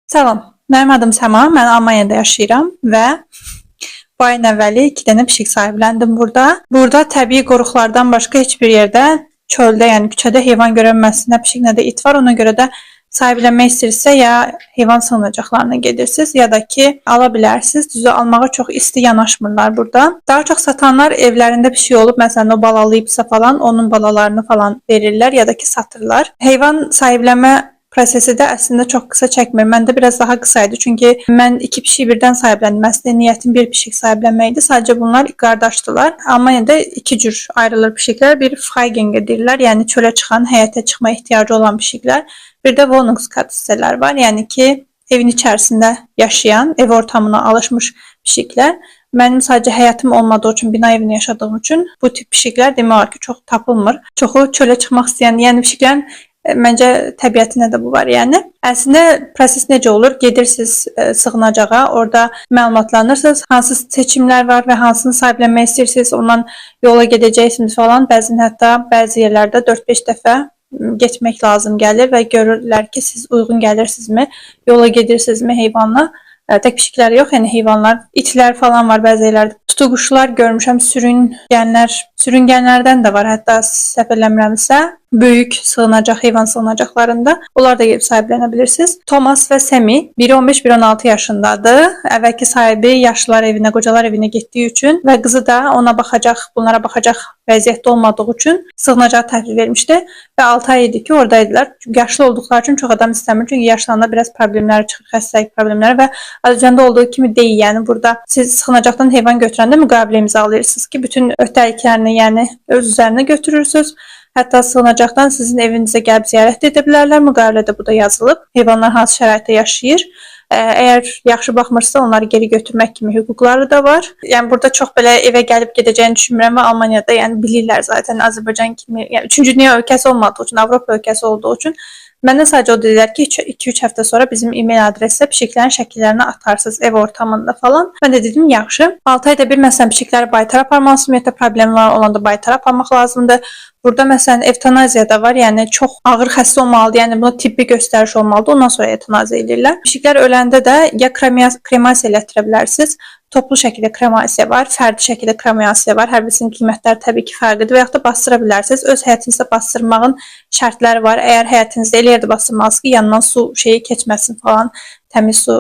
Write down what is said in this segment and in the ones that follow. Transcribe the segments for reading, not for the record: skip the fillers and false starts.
Salam, mənim adım Səma, mən Almaniyada yaşayıram və bu ayın əvvəli 2 dənə pişik sahibləndim burada. Burada təbii qoruqlardan başqa heç bir yerdə, çöldə, yəni küçədə heyvan görə bilməzsiniz. Nə pişik, nə də it var. Ona görə də sahiblənmək istəyirsə ya heyvan sığınacaqlarına gedirsiniz, ya da ki ala bilərsiniz. Düzü almağa çox isti yanaşmırlar burada. Daha çox satanlar evlərində pişik olub, məsələn o balalayıbsa falan, onun balalarını falan verirlər ya da ki satırlar. Heyvan sahiblənmə prosesi də əslində çox qısa çəkmir. Məndə biraz daha qısa idi. Çünki mən 2 pişik birdən sahibləndim. Əslində niyyətim 1 pişik sahiblənmək idi. Sadəcə bunlar qardaşdılar. Almaniyada 2 cür ayrılır pişiklər. Bir Freigänger deyirlər, yəni çölə çıxan, həyətə çıxma ehtiyacı olan pişiklər. Bir də Wohnungskatzlər var, yəni ki evin içərisində yaşayan, ev ortamına alışmış pişiklər. Mənim sadəcə həyatım olmadığı üçün, bina evində yaşadığım üçün bu tip pişiklər demək olar ki çox tapılmır. Çoxu çölə çıxmaq istəyən, yəni pişiklərin məncə təbiətində də bu var. Yəni əslində proses necə olur? Gedirsiniz sığınacağa, orada məlumatlanırsınız, hansı seçimlər var və hansını sahiblənmək istəyirsiniz, ondan yola gedəcəksiniz falan. Bəzi yerlərdə 4-5 dəfə getmək lazım gəlir və görürlər ki, siz uyğun gəlirsinizmi, yola gedirsinizmi heyvanla. Tək pişiklər yox, yəni heyvanlar, itlər falan var bəzi yerlərdə. Tutuquşlar görmüşəm, sürüngənlərdən də var, hətta səhv eləmirəmsə, böyük sığınacaq, heyvan sığınacaqlarında. Onlar da gedib sahiblənə bilirsiniz. Thomas və Semi, biri 15, biri 16 yaşındadır. Əvvəlki sahibi yaşlılar evinə, qocalar evinə getdiyi üçün və qızı da ona baxacaq, bunlara baxacaq vəziyyətdə olmadığı üçün sığınacağa təhvil vermişdi və 6 ay idi ki, oradaydılar. Yaşlı olduqları üçün çox adam istəmir, çünki yaşlananda biraz problemlər çıxır, xəstəlik problemləri və Azərbaycanda olduğu kimi deyil. Yəni burada siz sığınacaqdan heyvan götürəndə müqavilə imzalayırsınız ki, bütün öhdəliklərini, yəni öz üzərinə götürürsünüz. Hətta sığınacaqdan sizin evinizə gəlib ziyarət edə bilərlər. Müqavilədə bu da yazılıb. Heyvanlar hansı şəraitdə yaşayır. Əgər yaxşı baxmırsa, onları geri götürmək kimi hüquqları da var. Yəni burada çox belə evə gəlib gedəcəyini düşünmürəm və Almaniyada yəni bilirlər zaten Azərbaycan kimi, yəni 3-cü dünya ölkəsi olmadığı üçün, Avropa ölkəsi olduğu üçün məndən sadəcə o dedilər ki, 2-3 həftə sonra bizim e-mail adresinə pişiklərin şəkillərini atarsınız ev ortamında falan. Mən də dedim, yaxşı. 6 ayda bir məsələn pişikləri baytar aparmalısınız, ümumiyyətlə problemlər olanda baytar aparmaq lazımdır. Burada məsələn evtanaziya da var, yəni çox ağır xəstə olmalıdır, yəni buna tibbi göstəriş olmalıdır, ondan sonra evtanaziya edirlər. Pişiklər öləndə də ya kremasiya elətdirə bilərsiniz, toplu şəkildə kremasiya var, fərdi şəkildə kremasiya var. Hər birisinin qiymətləri təbii ki fərqlidir və yaxud da bastıra bilərsiniz. Öz həyətinizdə bastırmağın şərtləri var. Əgər həyətinizdə elə yerdə bastırmalısınız ki, yanından su şeyi keçməsin falan, təmiz su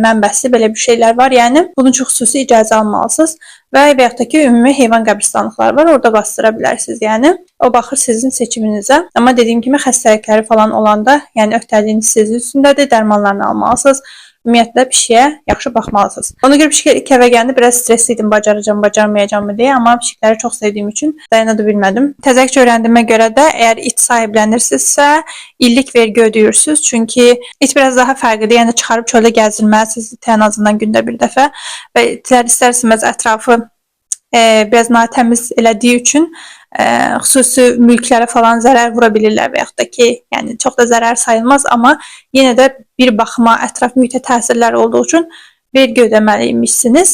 mənbəsi, belə bir şeylər var. Yəni bunun üçün xüsusi icazə almalısınız və yaxud da ki ümumi heyvan qəbristanlıqları var, orada bastıra bilərsiniz. Yəni o baxır sizin seçiminizə. Amma dediyim kimi xəstəlikləri falan olanda, yəni öhdəliyiniz sizin üstündədir, dərmanlarını almalısınız. Ümumiyyətlə pişiyə yaxşı baxmalısınız. Ona görə pişik ilk evə gələndə biraz stresli idim, bacaracağam, bacarmayacağam deyə, amma pişikləri çox sevdiyim üçün dayana da bilmədim. Təzəkcə öyrəndiyimə görə də əgər it sahiblənirsinizsə, illik vergi ödəyirsiniz. Çünki it biraz daha fərqlidir. Yəni çıxarıb çöldə gəzdirməlisiniz ən azından gündə bir dəfə və itlər istər-istəməz ətrafı biraz natəmiz elədiyi üçün xüsusi mülklərə falan zərər vura bilirlər və yaxud da ki, yəni çox da zərər sayılmaz, amma yenə də bir baxıma ətraf mühitə təsirləri olduğu üçün vergi ödəməliymişsiniz.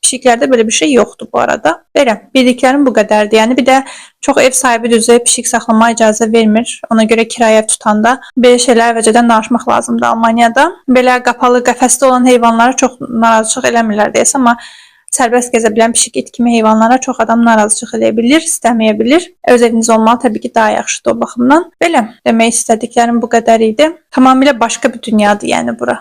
Pişiklərdə belə bir şey yoxdur bu arada. Belə, bildiklərim bu qədərdir. Yəni bir də çox ev sahibi düzə pişik saxlamağa icazə vermir. Ona görə kirayə tutanda belə şeylər əvvəlcədən danışmaq lazımdır Almaniyada. Belə qapalı qəfəsdə olan heyvanlara çox narazıçılıq eləmirlər deyəsə, amma sərbəst gəzə bilən pişik, it kimi heyvanlara çox adam narazıçılıq eləyə bilir, istəməyə bilir. Öz eviniz olmalı, təbii ki, daha yaxşıdır o baxımdan. Belə, demək istədiklərim bu qədər idi. Tamamilə başqa bir dünyadır yəni bura.